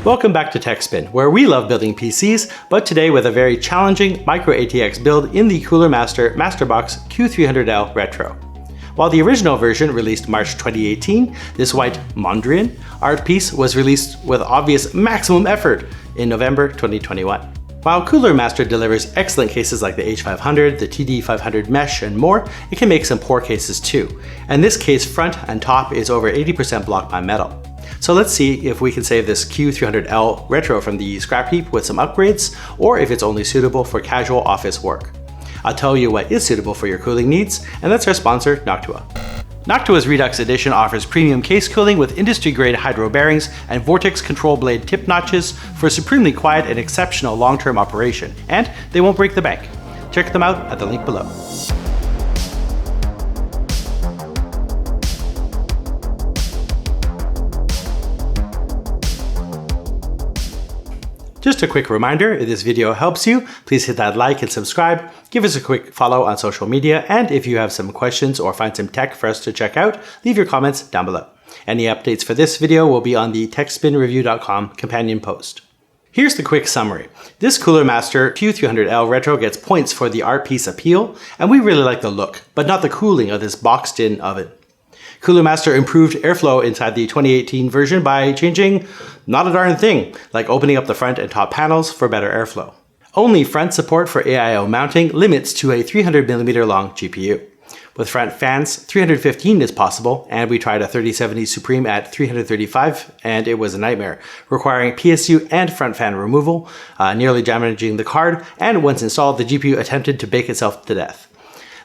Welcome back to Techspin, where we love building PCs, but today with a very challenging micro ATX build in the Cooler Master Masterbox Q300L Retro. While the original version released March 2018, this white Mondrian art piece was released with obvious maximum effort in November 2021. While Cooler Master delivers excellent cases like the H500, the TD500 Mesh, and more, it can make some poor cases too. And this case front and top is over 80% blocked by metal. So let's see if we can save this Q300L Retro from the scrap heap with some upgrades, or if it's only suitable for casual office work. I'll tell you what is suitable for your cooling needs, and that's our sponsor, Noctua. Noctua's Redux Edition offers premium case cooling with industry-grade hydro bearings and vortex control blade tip notches for supremely quiet and exceptional long-term operation, and they won't break the bank. Check them out at the link below. Just a quick reminder, if this video helps you, please hit that like and subscribe, give us a quick follow on social media, and if you have some questions or find some tech for us to check out, leave your comments down below. Any updates for this video will be on the techspinreview.com companion post. Here's the quick summary. This Cooler Master Q300L Retro gets points for the art piece appeal, and we really like the look, but not the cooling of this boxed-in oven. Cooler Master improved airflow inside the 2018 version by changing not a darn thing, like opening up the front and top panels for better airflow. Only front support for AIO mounting limits to a 300mm long GPU. With front fans, 315 is possible, and we tried a 3070 Supreme at 335, and it was a nightmare, requiring PSU and front fan removal, nearly damaging the card, and once installed, the GPU attempted to bake itself to death.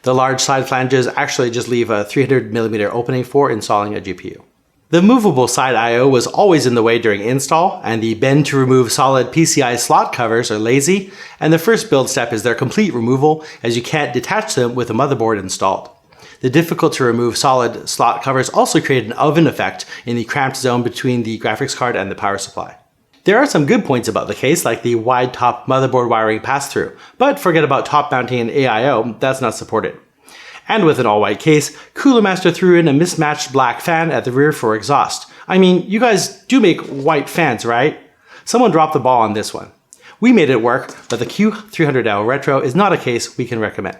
The large side flanges actually just leave a 300mm opening for installing a GPU. The movable side I/O was always in the way during install, and the bend to remove solid PCI slot covers are lazy, and the first build step is their complete removal, as you can't detach them with a motherboard installed. The difficult to remove solid slot covers also create an oven effect in the cramped zone between the graphics card and the power supply. There are some good points about the case, like the wide top motherboard wiring pass-through, but forget about top mounting and AIO, that's not supported. And with an all-white case, Cooler Master threw in a mismatched black fan at the rear for exhaust. I mean, you guys do make white fans, right? Someone dropped the ball on this one. We made it work, but the Q300L Retro is not a case we can recommend.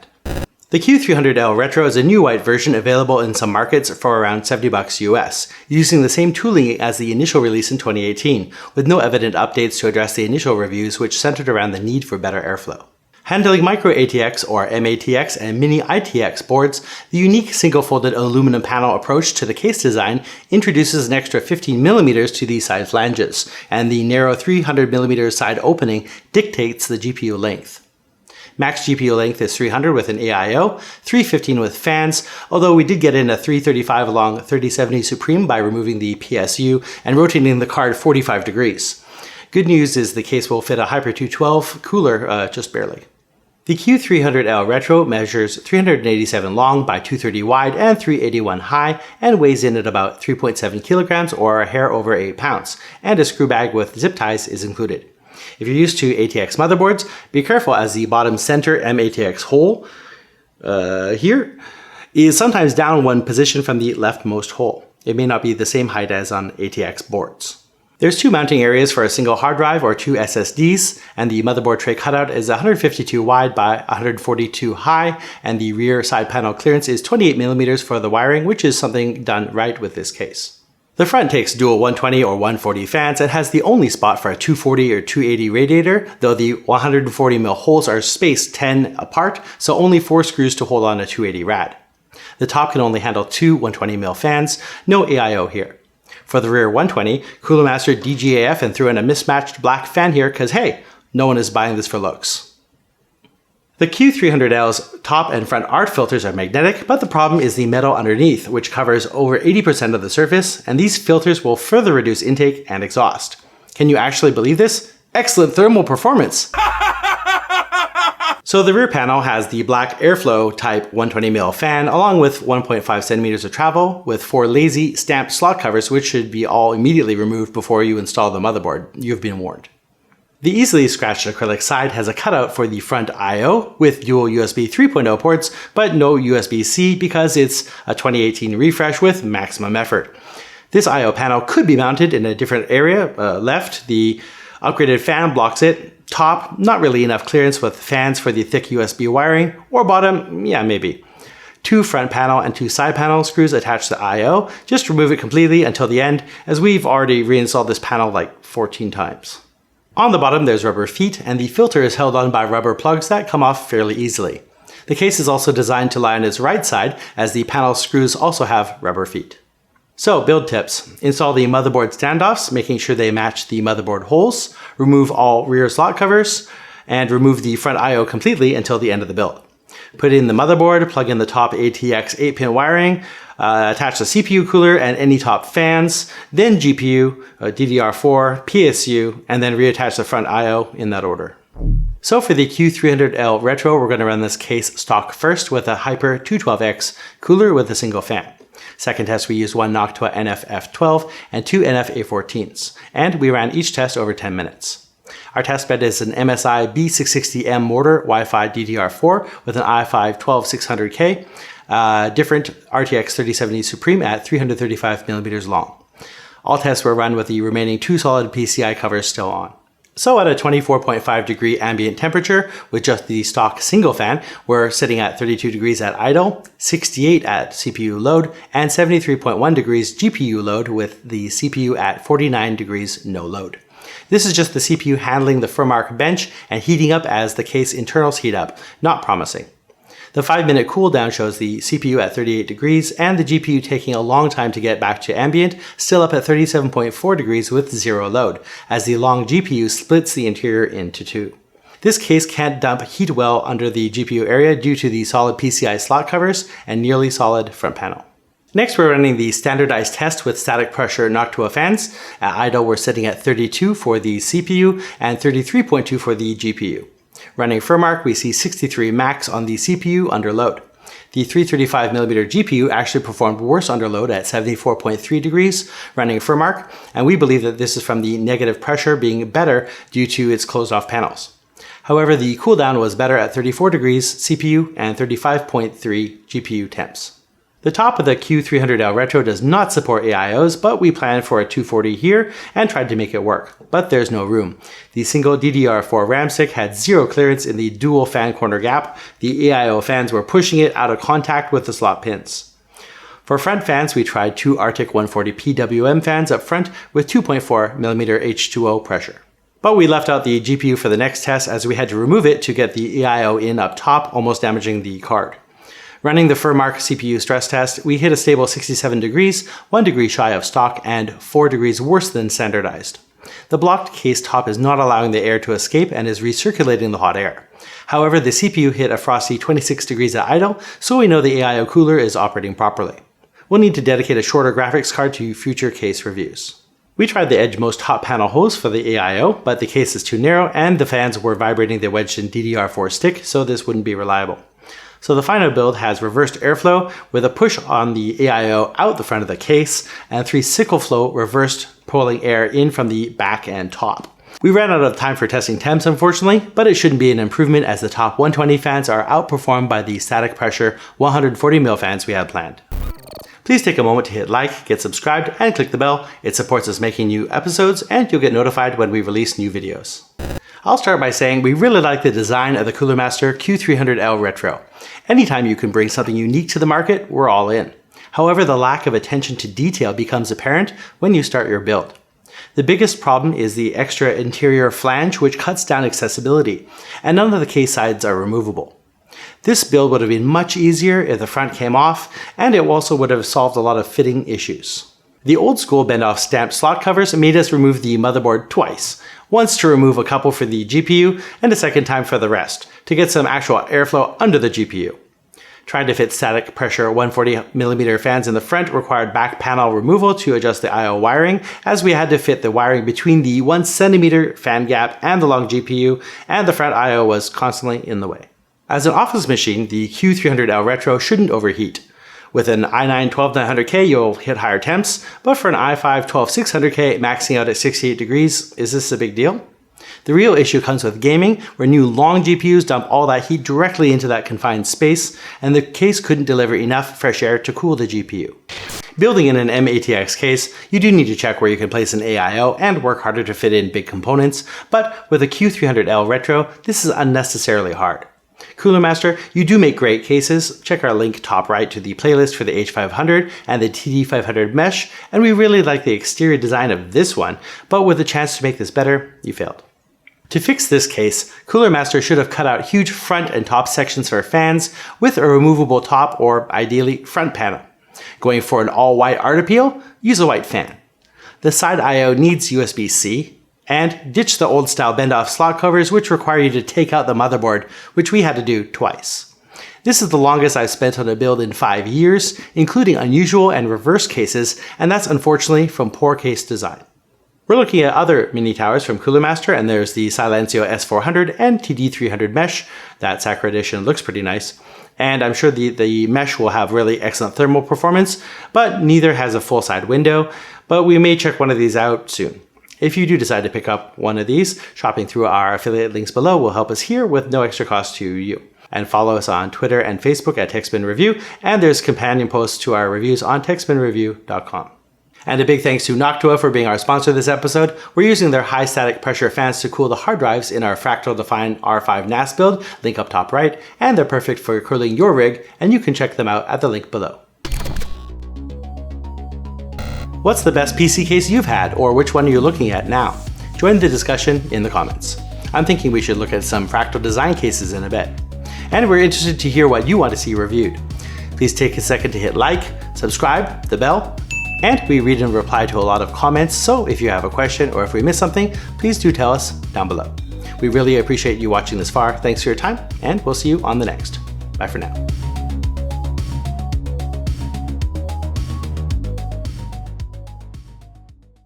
The Q300L Retro is a new white version available in some markets for around $70 US, using the same tooling as the initial release in 2018, with no evident updates to address the initial reviews which centered around the need for better airflow. Handling micro ATX or M-ATX and mini ITX boards, the unique single-folded aluminum panel approach to the case design introduces an extra 15mm to these side flanges, and the narrow 300mm side opening dictates the GPU length. Max GPU length is 300 with an AIO, 315 with fans, although we did get in a 335 long 3070 Supreme by removing the PSU and rotating the card 45 degrees. Good news is the case will fit a Hyper 212 cooler just barely. The Q300L Retro measures 387 long by 230 wide and 381 high and weighs in at about 3.7 kilograms or a hair over 8 pounds, and a screw bag with zip ties is included. If you're used to ATX motherboards, be careful as the bottom center M-ATX hole here is sometimes down one position from the leftmost hole. It may not be the same height as on ATX boards. There's two mounting areas for a single hard drive or two SSDs, and the motherboard tray cutout is 152 wide by 142 high, and the rear side panel clearance is 28mm for the wiring, which is something done right with this case. The front takes dual 120 or 140 fans and has the only spot for a 240 or 280 radiator, though the 140mm holes are spaced 10 apart, so only 4 screws to hold on a 280 rad. The top can only handle two 120mm fans, no AIO here. For the rear 120, Cooler Master DGAF and threw in a mismatched black fan here because hey, no one is buying this for looks. The Q300L's top and front art filters are magnetic, but the problem is the metal underneath, which covers over 80% of the surface, and these filters will further reduce intake and exhaust. Can you actually believe this? Excellent thermal performance! So the rear panel has the black airflow type 120mm fan along with 1.5 centimeters of travel with 4 lazy stamped slot covers which should be all immediately removed before you install the motherboard. You've been warned. The easily scratched acrylic side has a cutout for the front I/O with dual USB 3.0 ports, but no USB-C because it's a 2018 refresh with maximum effort. This I/O panel could be mounted in a different area. Left, the upgraded fan blocks it. Top, not really enough clearance with fans for the thick USB wiring. Or bottom, yeah, maybe. 2 front panel and 2 side panel screws attached to I/O. Just remove it completely until the end, as we've already reinstalled this panel like 14 times. On the bottom there's rubber feet, and the filter is held on by rubber plugs that come off fairly easily. The case is also designed to lie on its right side, as the panel screws also have rubber feet. So, build tips. Install the motherboard standoffs, making sure they match the motherboard holes. Remove all rear slot covers, and remove the front I/O completely until the end of the build. Put in the motherboard, plug in the top ATX 8-pin wiring, attach the CPU cooler and any top fans, then GPU, DDR4, PSU, and then reattach the front I/O in that order. So for the Q300L Retro, we're going to run this case stock first with a Hyper 212X cooler with a single fan. Second test, we used one Noctua NF-F12 and 2 NF-A14s, and we ran each test over 10 minutes. Our testbed is an MSI B660M mortar Wi-Fi DDR4 with an i5 12600K, different RTX 3070 Supreme at 335mm long. All tests were run with the remaining 2 solid PCI covers still on. So at a 24.5 degree ambient temperature with just the stock single fan, we're sitting at 32 degrees at idle, 68 at CPU load, and 73.1 degrees GPU load with the CPU at 49 degrees no load. This is just the CPU handling the FurMark bench and heating up as the case internals heat up, not promising. The 5-minute cooldown shows the CPU at 38 degrees and the GPU taking a long time to get back to ambient, still up at 37.4 degrees with zero load, as the long GPU splits the interior into 2. This case can't dump heat well under the GPU area due to the solid PCI slot covers and nearly solid front panel. Next, we're running the standardized test with static pressure Noctua fans. At idle, we're sitting at 32 for the CPU and 33.2 for the GPU. Running FurMark, we see 63 max on the CPU under load. The 335mm GPU actually performed worse under load at 74.3 degrees running FurMark, and we believe that this is from the negative pressure being better due to its closed off panels. However, the cooldown was better at 34 degrees CPU and 35.3 GPU temps. The top of the Q300L Retro does not support AIOs, but we planned for a 240 here and tried to make it work, but there's no room. The single DDR4 RAM stick had zero clearance in the dual fan corner gap. The AIO fans were pushing it out of contact with the slot pins. For front fans, we tried 2 Arctic 140 PWM fans up front with 2.4mm H2O pressure. But we left out the GPU for the next test as we had to remove it to get the AIO in up top, almost damaging the card. Running the FurMark CPU stress test, we hit a stable 67 degrees, 1 degree shy of stock, and 4 degrees worse than standardized. The blocked case top is not allowing the air to escape and is recirculating the hot air. However, the CPU hit a frosty 26 degrees at idle, so we know the AIO cooler is operating properly. We'll need to dedicate a shorter graphics card to future case reviews. We tried the edgemost hot panel hose for the AIO, but the case is too narrow and the fans were vibrating the wedged-in DDR4 stick, so this wouldn't be reliable. So the final build has reversed airflow with a push on the AIO out the front of the case and 3 sickle flow reversed pulling air in from the back and top. We ran out of time for testing temps unfortunately, but it shouldn't be an improvement as the top 120 fans are outperformed by the static pressure 140mm fans we had planned. Please take a moment to hit like, get subscribed, and click the bell. It supports us making new episodes and you'll get notified when we release new videos. I'll start by saying we really like the design of the Cooler Master Q300L Retro. Anytime you can bring something unique to the market, we're all in. However, the lack of attention to detail becomes apparent when you start your build. The biggest problem is the extra interior flange, which cuts down accessibility, and none of the case sides are removable. This build would have been much easier if the front came off, and it also would have solved a lot of fitting issues. The old school bend-off stamped slot covers made us remove the motherboard twice, once to remove a couple for the GPU and a second time for the rest, to get some actual airflow under the GPU. Trying to fit static pressure 140mm fans in the front required back panel removal to adjust the I/O wiring, as we had to fit the wiring between the 1cm fan gap and the long GPU, and the front I/O was constantly in the way. As an office machine, the Q300L Retro shouldn't overheat. With an i9 12900K, you'll hit higher temps, but for an i5 12600K maxing out at 68 degrees, is this a big deal? The real issue comes with gaming, where new long GPUs dump all that heat directly into that confined space, and the case couldn't deliver enough fresh air to cool the GPU. Building in an M-ATX case, you do need to check where you can place an AIO and work harder to fit in big components, but with a Q300L Retro, this is unnecessarily hard. Cooler Master, you do make great cases. Check our link top right to the playlist for the H500 and the TD500 mesh, and we really like the exterior design of this one, but with a chance to make this better, you failed. To fix this case, Cooler Master should have cut out huge front and top sections for fans with a removable top or ideally front panel. Going for an all-white art appeal, use a white fan. The side I/O needs USB-C, and ditch the old style bend-off slot covers which require you to take out the motherboard, which we had to do twice. This is the longest I've spent on a build in 5 years, including unusual and reverse cases, and that's unfortunately from poor case design. We're looking at other mini towers from Cooler Master, and there's the Silencio S400 and TD300 mesh. That Sakura edition looks pretty nice, and I'm sure the mesh will have really excellent thermal performance, but neither has a full side window, but we may check one of these out soon. If you do decide to pick up one of these, shopping through our affiliate links below will help us here with no extra cost to you. And follow us on Twitter and Facebook at Techspin Review, and there's companion posts to our reviews on techspinreview.com. And a big thanks to Noctua for being our sponsor this episode. We're using their high static pressure fans to cool the hard drives in our Fractal Define R5 NAS build, link up top right, and they're perfect for cooling your rig, and you can check them out at the link below. What's the best PC case you've had, or which one are you looking at now? Join the discussion in the comments. I'm thinking we should look at some Fractal design cases in a bit. And we're interested to hear what you want to see reviewed. Please take a second to hit like, subscribe, the bell, and we read and reply to a lot of comments, so if you have a question or if we missed something, please do tell us down below. We really appreciate you watching this far. Thanks for your time, and we'll see you on the next. Bye for now.